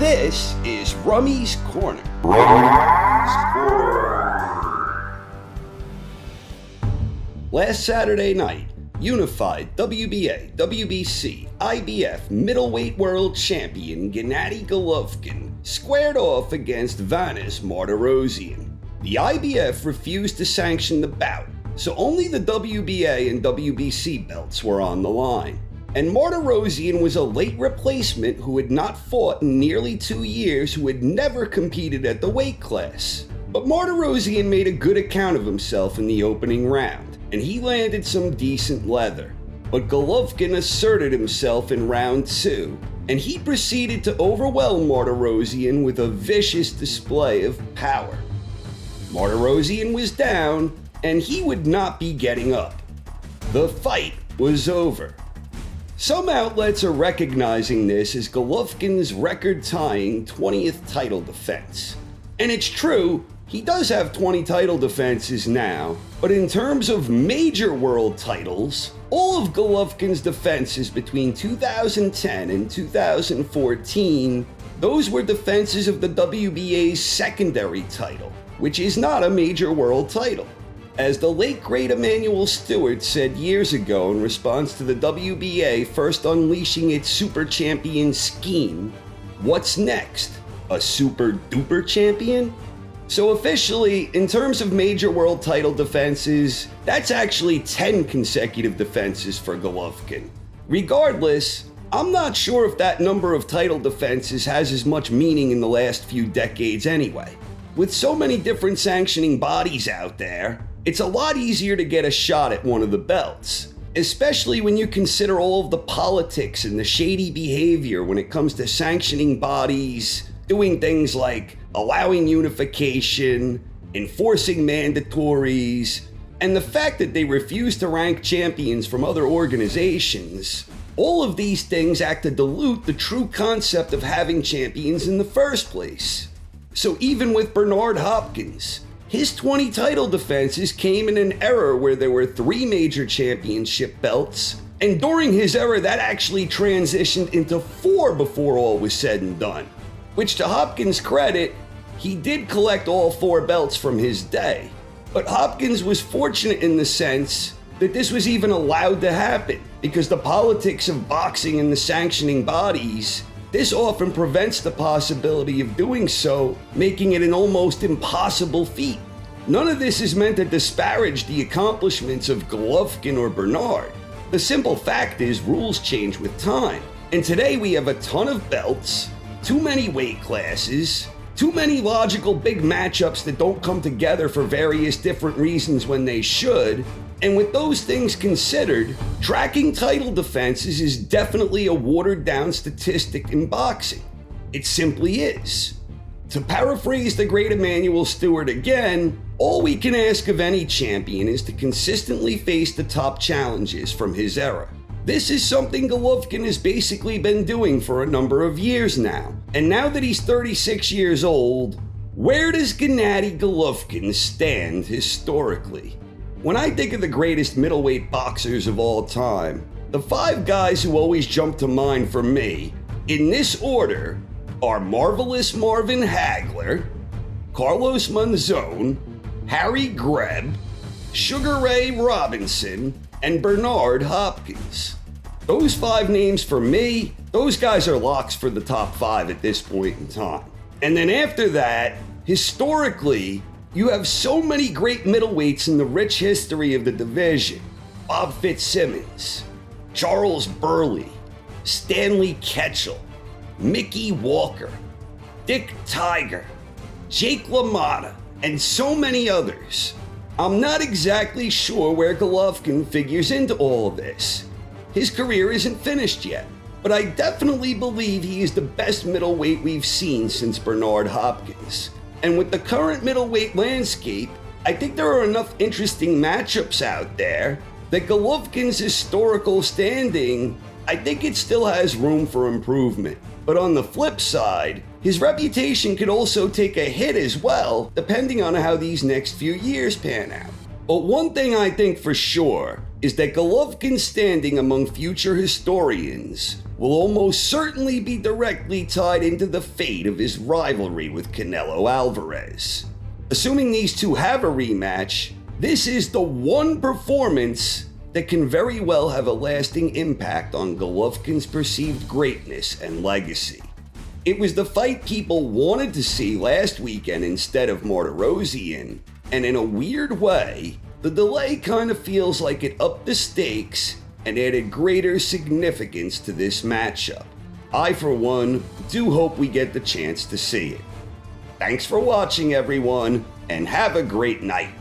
This is Rummy's Corner. Last Saturday night, unified WBA, WBC, IBF middleweight world champion Gennady Golovkin squared off against Vanis Martirosyan. The IBF refused to sanction the bout, so only the WBA and WBC belts were on the line. And Martirosyan was a late replacement who had not fought in nearly 2 years, who had never competed at the weight class. But Martirosyan made a good account of himself in the opening round, and he landed some decent leather. But Golovkin asserted himself in round 2, and he proceeded to overwhelm Martirosyan with a vicious display of power. Martirosyan was down, and he would not be getting up. The fight was over. Some outlets are recognizing this as Golovkin's record-tying 20th title defense. And it's true, he does have 20 title defenses now, but in terms of major world titles, all of Golovkin's defenses between 2010 and 2014, those were defenses of the WBA's secondary title, which is not a major world title. As the late great Emanuel Stewart said years ago in response to the WBA first unleashing its super champion scheme, what's next? A super duper champion? So officially, in terms of major world title defenses, that's actually 10 consecutive defenses for Golovkin. Regardless, I'm not sure if that number of title defenses has as much meaning in the last few decades anyway. With so many different sanctioning bodies out there, it's a lot easier to get a shot at one of the belts, especially when you consider all of the politics and the shady behavior when it comes to sanctioning bodies, doing things like allowing unification, enforcing mandatories, and the fact that they refuse to rank champions from other organizations. All of these things act to dilute the true concept of having champions in the first place. So even with Bernard Hopkins, his 20 title defenses came in an era where there were 3 major championship belts, and during his era that actually transitioned into 4 before all was said and done. Which, to Hopkins' credit, he did collect all 4 belts from his day. But Hopkins was fortunate in the sense that this was even allowed to happen, because the politics of boxing and the sanctioning bodies, this often prevents the possibility of doing so, making it an almost impossible feat. None of this is meant to disparage the accomplishments of Golovkin or Bernard. The simple fact is rules change with time, and today we have a ton of belts, too many weight classes, too many logical big matchups that don't come together for various different reasons when they should. And with those things considered, tracking title defenses is definitely a watered-down statistic in boxing. It simply is. To paraphrase the great Emanuel Stewart again, all we can ask of any champion is to consistently face the top challenges from his era. This is something Golovkin has basically been doing for a number of years now. And now that he's 36 years old, where does Gennady Golovkin stand historically? When I think of the greatest middleweight boxers of all time, the 5 guys who always jump to mind for me, in this order, are Marvelous Marvin Hagler, Carlos Monzon, Harry Greb, Sugar Ray Robinson, and Bernard Hopkins. Those 5 names for me, those guys are locks for the top 5 at this point in time. And then after that, historically, you have so many great middleweights in the rich history of the division. Bob Fitzsimmons, Charles Burley, Stanley Ketchel, Mickey Walker, Dick Tiger, Jake LaMotta, and so many others. I'm not exactly sure where Golovkin figures into all of this. His career isn't finished yet, but I definitely believe he is the best middleweight we've seen since Bernard Hopkins. And with the current middleweight landscape, I think there are enough interesting matchups out there that Golovkin's historical standing, I think it still has room for improvement. But on the flip side, his reputation could also take a hit as well, depending on how these next few years pan out. But one thing I think for sure is that Golovkin's standing among future historians will almost certainly be directly tied into the fate of his rivalry with Canelo Alvarez. Assuming these two have a rematch, this is the one performance that can very well have a lasting impact on Golovkin's perceived greatness and legacy. It was the fight people wanted to see last weekend instead of Martirosyan, and in a weird way, the delay kind of feels like it upped the stakes and added greater significance to this matchup. I, for one, do hope we get the chance to see it. Thanks for watching, everyone, and have a great night.